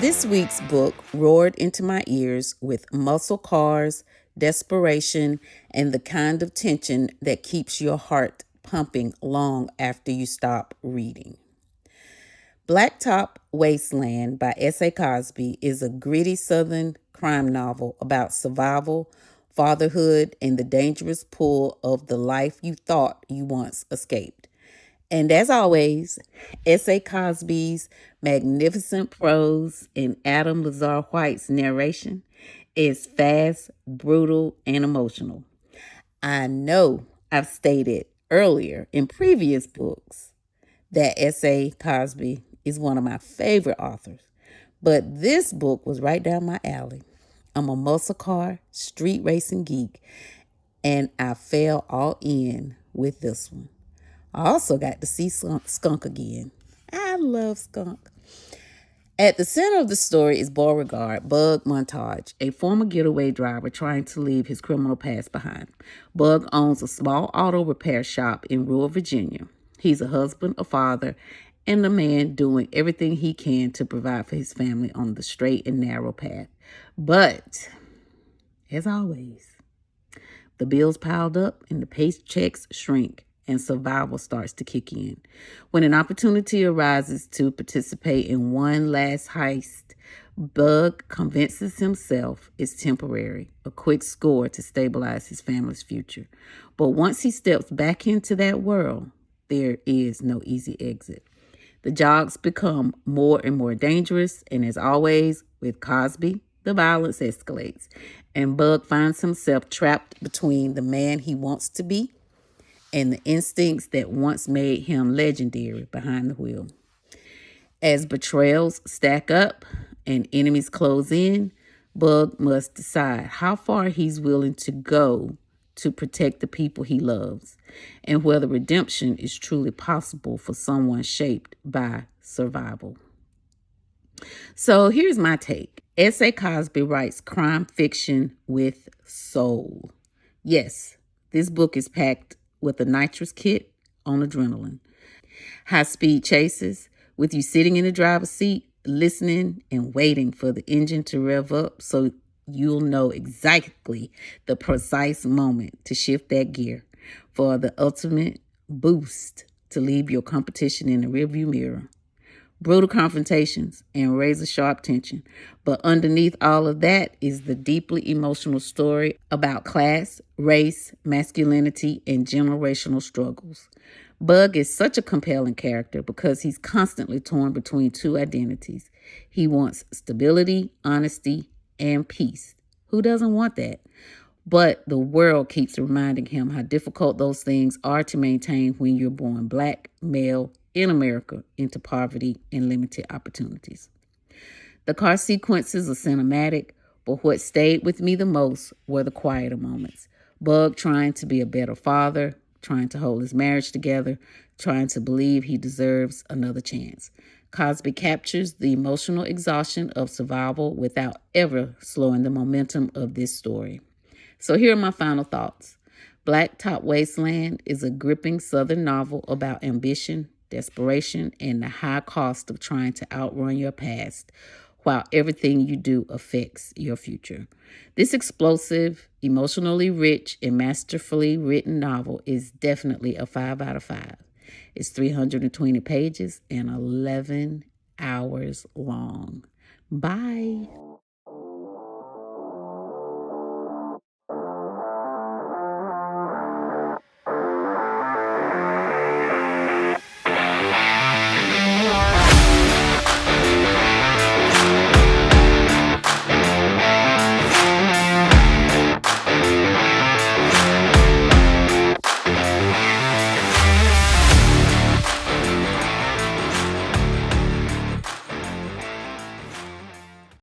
This week's book roared into my ears with muscle cars, desperation, and the kind of tension that keeps your heart pumping long after you stop reading. Blacktop Wasteland by S.A. Cosby is a gritty Southern crime novel about survival, fatherhood, and the dangerous pull of the life you thought you once escaped. And as always, S.A. Cosby's magnificent prose and Adam Lazar White's narration is fast, brutal, and emotional. I know I've stated earlier in previous books that S.A. Cosby is one of my favorite authors, but this book was right down my alley. I'm a muscle car, street racing geek, and I fell all in with this one. I also got to see Skunk again. I love Skunk. At the center of the story is Beauregard, Bug Montage, a former getaway driver trying to leave his criminal past behind. Bug owns a small auto repair shop in rural Virginia. He's a husband, a father, and a man doing everything he can to provide for his family on the straight and narrow path. But, as always, the bills piled up and the paychecks shrink, and survival starts to kick in. When an opportunity arises to participate in one last heist, Bug convinces himself it's temporary, a quick score to stabilize his family's future. But once he steps back into that world, there is no easy exit. The jogs become more and more dangerous, and as always, with Cosby, the violence escalates, and Bug finds himself trapped between the man he wants to be and the instincts that once made him legendary behind the wheel. As betrayals stack up and enemies close in, Bug must decide how far he's willing to go to protect the people he loves, and whether redemption is truly possible for someone shaped by survival. So here's my take. S.A. Cosby writes crime fiction with soul. Yes, this book is packed with a nitrous kit on adrenaline. High-speed chases with you sitting in the driver's seat, listening and waiting for the engine to rev up so you'll know exactly the precise moment to shift that gear for the ultimate boost to leave your competition in the rearview mirror. Brutal confrontations and razor-sharp tension. But underneath all of that is the deeply emotional story about class, race, masculinity, and generational struggles. Bug is such a compelling character because he's constantly torn between two identities. He wants stability, honesty, and peace. Who doesn't want that? But the world keeps reminding him how difficult those things are to maintain when you're born Black, male, in America into poverty and limited opportunities. The car sequences are cinematic, but what stayed with me the most were the quieter moments. Bug trying to be a better father, trying to hold his marriage together, trying to believe he deserves another chance. Cosby captures the emotional exhaustion of survival without ever slowing the momentum of this story. So here are my final thoughts. Blacktop Wasteland is a gripping Southern novel about ambition, desperation, and the high cost of trying to outrun your past while everything you do affects your future. This explosive, emotionally rich, and masterfully written novel is definitely a 5 out of 5. It's 320 pages and 11 hours long. Bye.